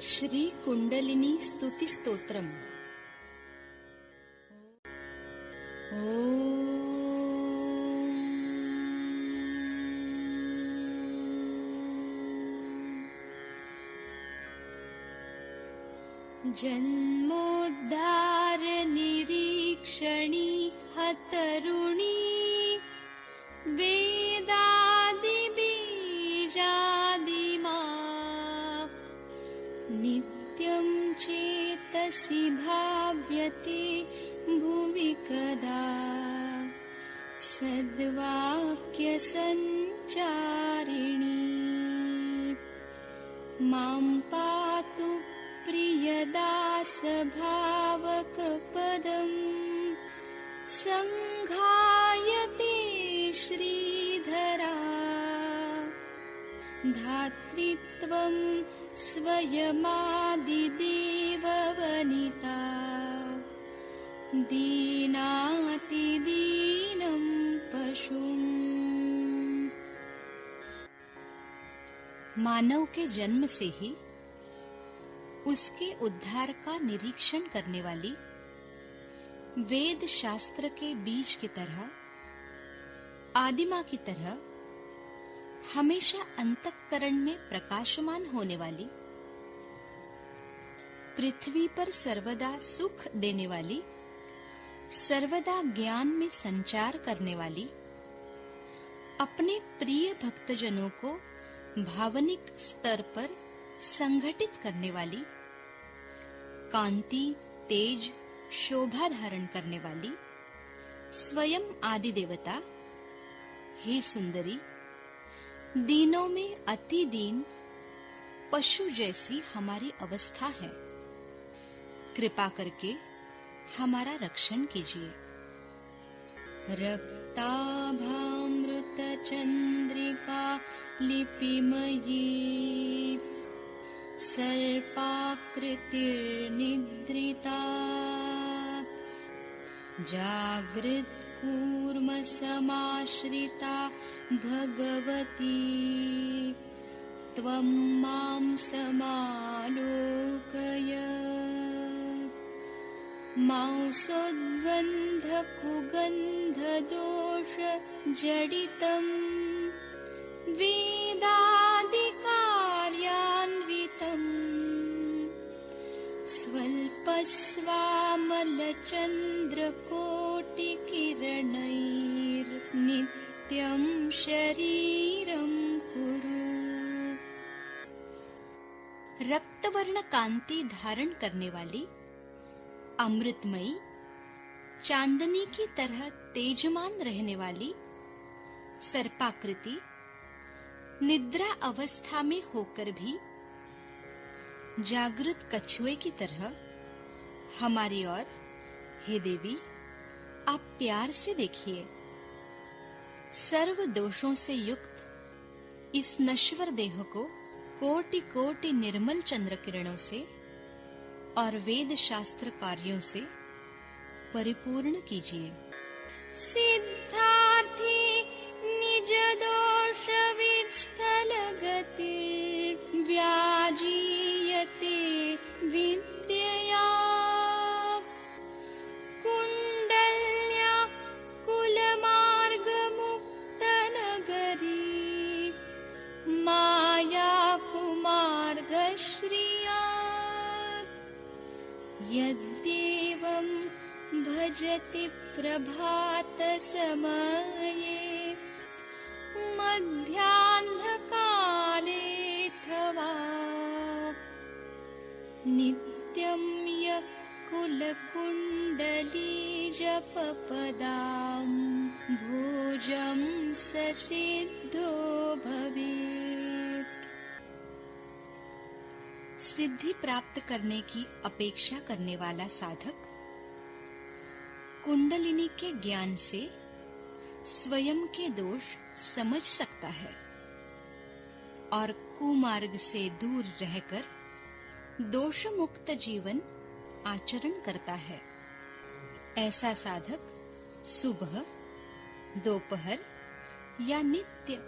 श्री कुंडलिनी स्तुति स्तोत्रम। जन्मोद्धार निरीक्षणी हतरुणी वेदादि बीजादिमा नित्यं चेतसि भाव्यते भुवि कदा सद्वाक्य संचारिणी मां पातु प्रियदास भावक पदं संघायते श्रीधरा धात्रीत्वं स्वयमादिदेववनिता दीनातिदीनं पशुम्। मानव के जन्म से ही उसके उद्धार का निरीक्षण करने वाली वेद शास्त्र के बीज की तरह, आदिमा की तरह हमेशा अंतःकरण में प्रकाशमान होने वाली, पृथ्वी पर सर्वदा सुख देने वाली, सर्वदा ज्ञान में संचार करने वाली, अपने प्रिय भक्तजनों को भावनिक स्तर पर संगठित करने वाली, कांति, तेज, शोभा धारण करने वाली स्वयं आदि देवता, हे सुंदरी, दीनों में अति दीन पशु जैसी हमारी अवस्था है। कृपा करके हमारा रक्षण कीजिए। रक्ताभामृत चंद्रिका लिपिमयी सर्पाकृतिर्निद्रिता जागृत कूर्म समाश्रिता भगवती त्वं मां समालोकय। मांसोद्गन्ध कुगन्ध दोष जडितं वेदादिकार्यान्वितम् स्वल्पस्वामलचन्द्रकोटिकिरणैर्नित्यं शरीरं कुरु। रक्तवर्ण कांति धारण करने वाली, अमृतमयी, चांदनी की तरह तेजमान रहने वाली, सर्पाकृति, निद्रा अवस्था में होकर भी जागृत कछुए की तरह हमारी ओर, हे देवी, आप प्यार से देखिए। सर्व दोषों से युक्त इस नश्वर देह को कोटि कोटि निर्मल चंद्र किरणों से और वेद शास्त्र कार्यों से परिपूर्ण कीजिए। सिद्धार्थी निज दोष विस्थल गतिर्व्याजीयते विद्यया कुंडल्या कुलमार्ग मुक्त नगरी माया कुमार्ग श्रिया यद्देवं भजति प्रभात समये मध्याह्नकालेऽथवा नित्यं यः कुलकुण्डली जपपदां भोजं स सिद्धो भवेत्। सिद्धि प्राप्त करने की अपेक्षा करने वाला साधक कुंडलिनी के ज्ञान से स्वयं के दोष समझ सकता है और कुमार्ग से दूर रहकर दोष मुक्त जीवन आचरण करता है। ऐसा साधक सुबह, दोपहर या नित्य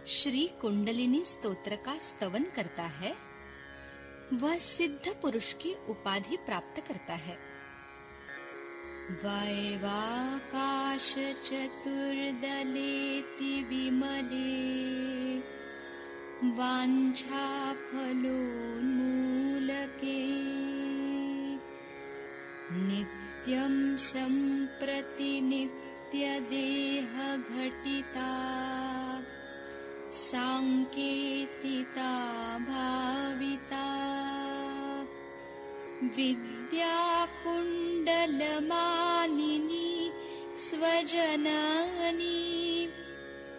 श्री कुंडलिनी स्तोत्र का स्तवन करता है वह सिद्ध पुरुष की उपाधि प्राप्त करता है। वैवाकाश चतुर्दलेति विमले वाञ्छाफलोन्मूलके नित्यं सम्प्रति नित्यदेहघटिता सांकेतिता भाविता विद्याकुण्डलमालिनी स्वजननी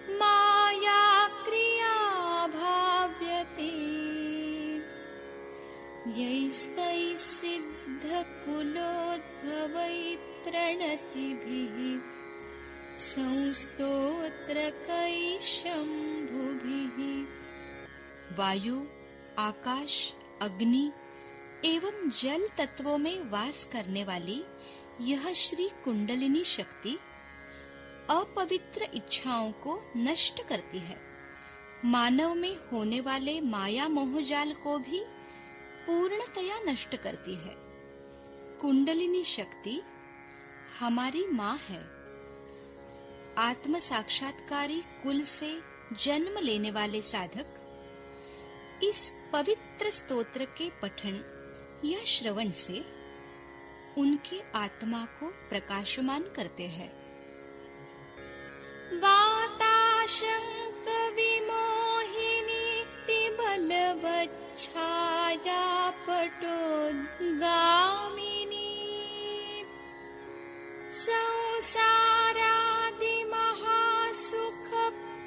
माया क्रिया भाव्यते यैस्तैः सिद्धकुलोद्भवै प्रणतिभिः संस्तोत्रकैः शम्भुभिः। वायु, आकाश, अग्नि एवं जल तत्वों में वास करने वाली यह श्री कुंडलिनी शक्ति अपवित्र इच्छाओं को नष्ट करती है। मानव में होने वाले माया मोहजाल को भी पूर्णतया नष्ट करती है। कुंडलिनी शक्ति हमारी माँ है। आत्म साक्षात्कारी कुल से जन्म लेने वाले साधक इस पवित्र स्तोत्र के पठन या श्रवण से उनकी आत्मा को प्रकाशमान करते हैं। वाताशंक विमोहिनी तिबलवच्छाया पटोद्गामिनी संसारादि महासुख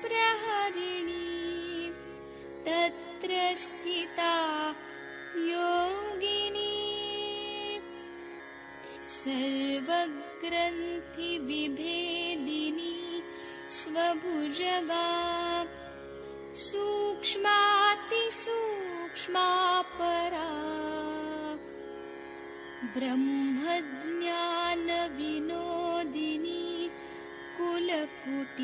प्रहरिणी तत्र स्थिता योगिनी सर्वग्रंथि विभेदिनी स्वभुजगा सूक्ष्मातिसूक्ष्मा परा ब्रह्मज्ञान विनोदिनी कुलकुटीराघातिनी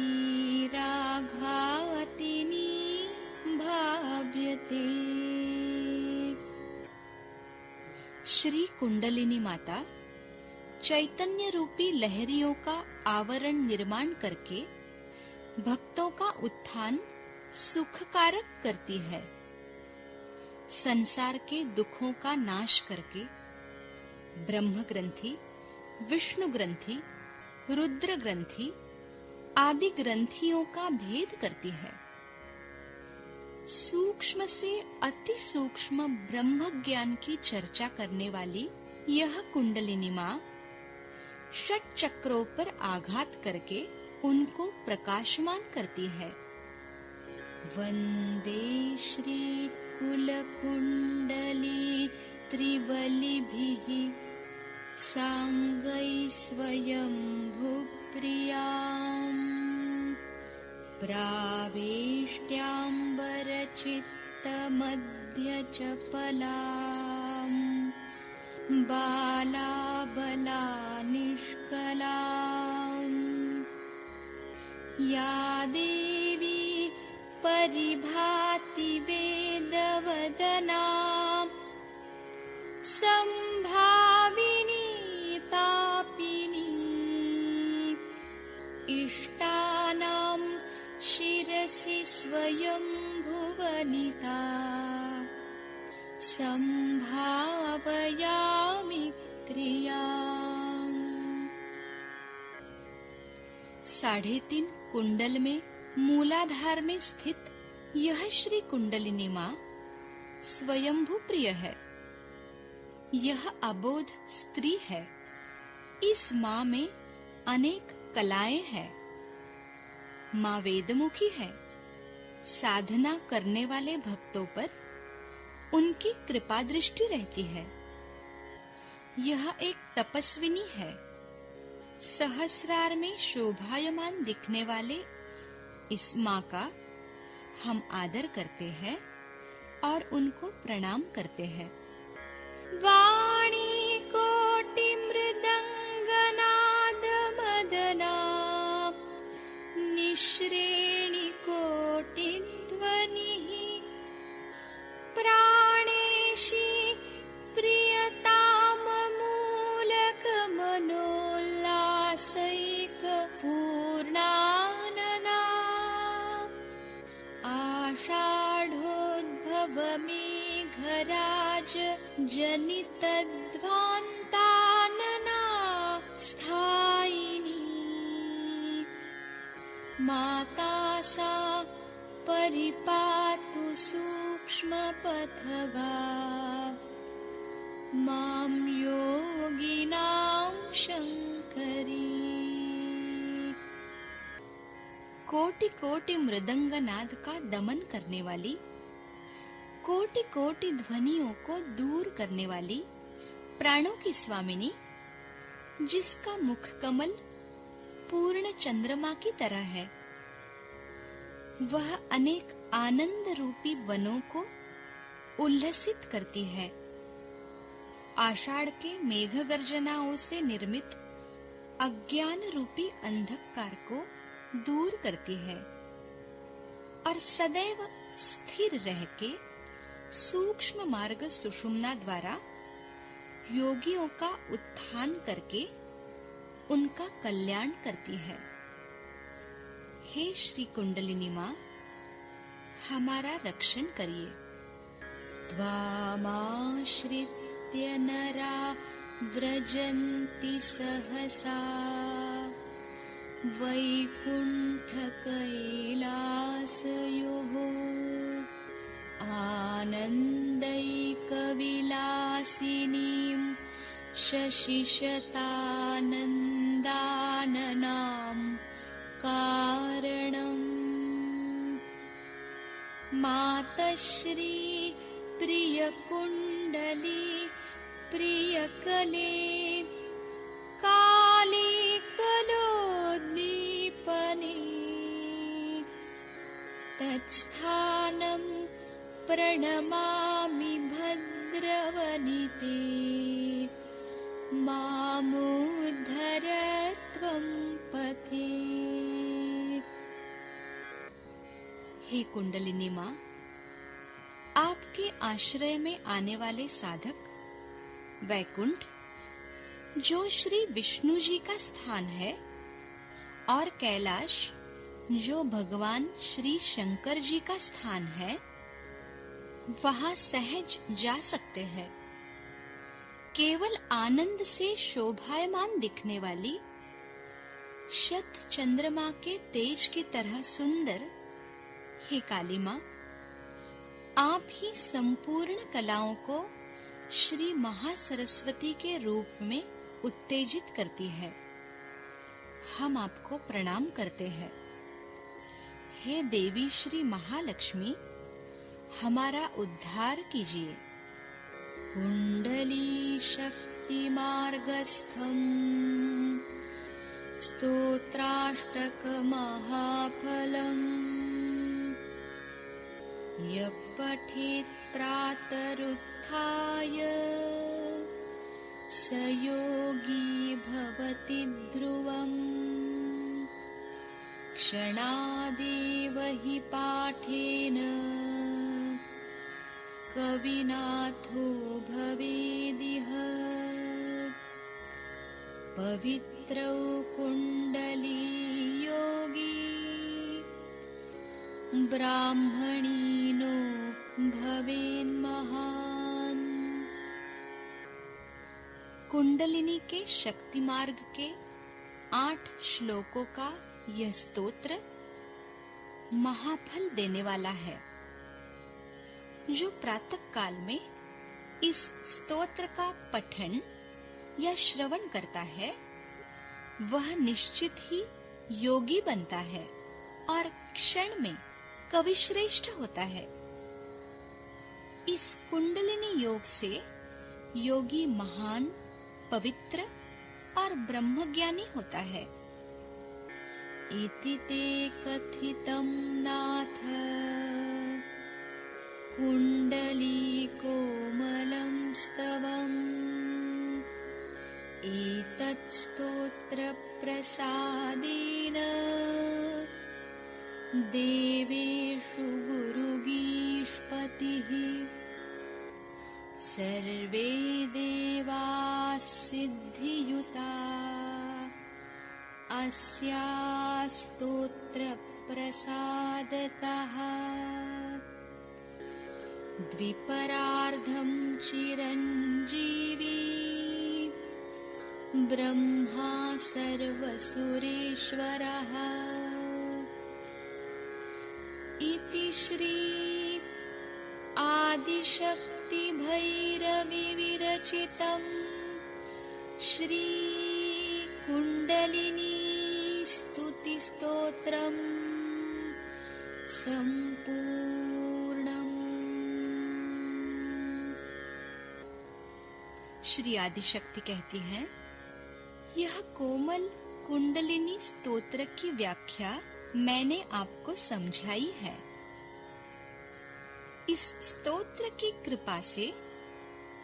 भाव्यते। श्री कुंडलिनी माता चैतन्य रूपी लहरियों का आवरण निर्माण करके भक्तों का उत्थान सुखकारक करती है। संसार के दुखों का नाश करके ब्रह्म ग्रंथि, विष्णु ग्रंथि, रुद्र ग्रंथि आदि ग्रंथियों का भेद करती है। सूक्ष्म से अति सूक्ष्म ब्रह्म ज्ञान की चर्चा करने वाली यह कुंडलिनी माँ षट चक्रों पर आघात करके उनको प्रकाशमान करती है। वंदे श्री कुल कुंडली त्रिवलिभिः सांगै स्वयंभुप्रियाम् प्रावेष्ट्याम्बरचित्तमध्यचपलाम् बालाबलानिष्कलाम् या देवी परिभाति वेदवदना संभाविनी तापिनी इष्टानां शिरसि स्वयंभुवनिता संभावयामि क्रियाम्। 3.5 कुंडल में मूलाधार में स्थित यह श्री कुंडलिनी माँ स्वयंभू प्रिय है। यह अबोध स्त्री है। इस माँ में अनेक कलाएं हैं। माँ वेदमुखी है। साधना करने वाले भक्तों पर उनकी कृपा दृष्टि रहती है। यह एक तपस्विनी है। सहस्रार में शोभायमान दिखने वाले इस माँ का हम आदर करते हैं और उनको प्रणाम करते हैं। वाणी कोटि मृदंगनाद मदना निश्रेणी कोटि ध्वनिः प्राणेशी भवमेघराज जनितध्वान्तानना स्थायिनी माता सा परिपातु सूक्ष्मपथगा मां योगिनां शंकरी। कोटि कोटि मृदंग नाद का दमन करने वाली, कोटि कोटि ध्वनियों को दूर करने वाली, प्राणों की स्वामिनी, जिसका मुख कमल पूर्ण चंद्रमा की तरह है, वह अनेक आनंद रूपी वनों को उल्लसित करती है। आषाढ़ के मेघ गर्जनाओं से निर्मित अज्ञान रूपी अंधकार को दूर करती है और सदैव स्थिर रह के सूक्ष्म मार्ग सुषुम्ना द्वारा योगियों का उत्थान करके उनका कल्याण करती है। हे श्री कुंडलिनी मां, हमारा रक्षण करिए। त्वामाश्रित्य नरा व्रजन्ति सहसा वैकुंठ कैलासयोः आनन्दैकविलासिनीं शशिशतानन्दाननां कारणम्। मातश्री प्रियकुण्डली प्रियकले काली कलोद्दीपने तत्स्थानं प्रणमामि भद्रवनिते मामुद्धर त्वं पथे। हे कुंडलिनी मां, आपके आश्रय में आने वाले साधक वैकुंठ, जो श्री विष्णु जी का स्थान है, और कैलाश, जो भगवान श्री शंकर जी का स्थान है, वहां सहज जा सकते हैं। केवल आनंद से शोभायमान दिखने वाली शत चंद्रमा के तेज की तरह सुंदर हे काली मां, आप ही संपूर्ण कलाओं को श्री महासरस्वती के रूप में उत्तेजित करती है। हम आपको प्रणाम करते हैं। हे देवी श्री महालक्ष्मी, हमारा उद्धार कीजिए। कुंडली शक्ति मार्गस्थम स्तोत्राष्टक महाफलम् यः पठेत् प्रातरुत्थाय स योगी भवति ध्रुवम्। क्षणादेव हि पाठेन कविनाथो भवेदिह। पवित्रौ कुण्डली योगी ब्राह्मणीनो भवेन्महान्। कुंडलिनी के शक्ति मार्ग के 8 श्लोकों का यह स्तोत्र महाफल देने वाला है। जो प्रातः काल में इस स्तोत्र का पठन या श्रवण करता है, वह निश्चित ही योगी बनता है और क्षण में कविश्रेष्ठ होता है। इस कुंडलिनी योग से योगी महान, पवित्र और ब्रह्मज्ञानी होता है। इति ते कथितं नाथ कुण्डलीकोमलं स्तवम्। एतत् स्तोत्र प्रसादेन देवेषु गुरुगीष्पतिः। सर्वे देवाः सिद्धियुता अस्या स्तोत्र प्रसादतः। द्विपरार्धं चिरञ्जीवी ब्रह्मा सर्वसुरेश्वरः इति श्री आदिशक्ति भैरवी विरचितम् श्री कुंडलिनी स्तुति स्तोत्रम् संपूर्णम्। श्री आदिशक्ति कहती हैं, यह कोमल कुंडलिनी स्तोत्र की व्याख्या मैंने आपको समझाई है। इस स्तोत्र की कृपा से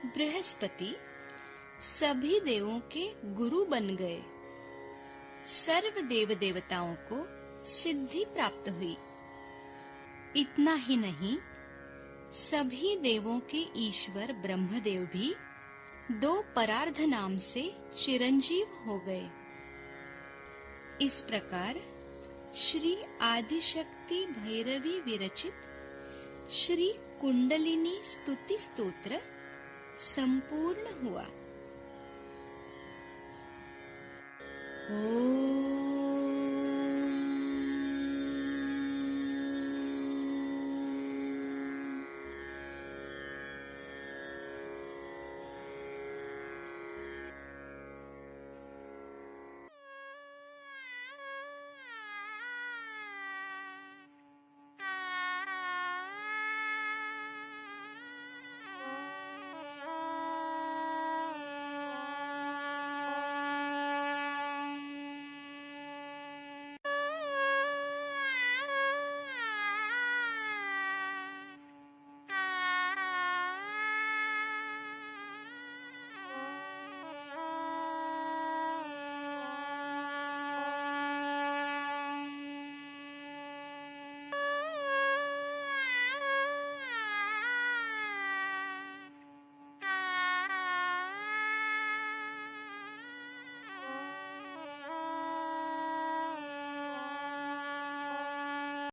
बृहस्पति सभी देवों के गुरु बन गए। सर्व देव देवताओं को सिद्धि प्राप्त हुई। इतना ही नहीं, सभी देवों के ईश्वर ब्रह्मदेव भी 2 परार्ध नाम से चिरंजीव हो गए। इस प्रकार श्री आदिशक्ति भैरवी विरचित श्री कुंडलिनी स्तुति स्तोत्र संपूर्ण हुआ। ओम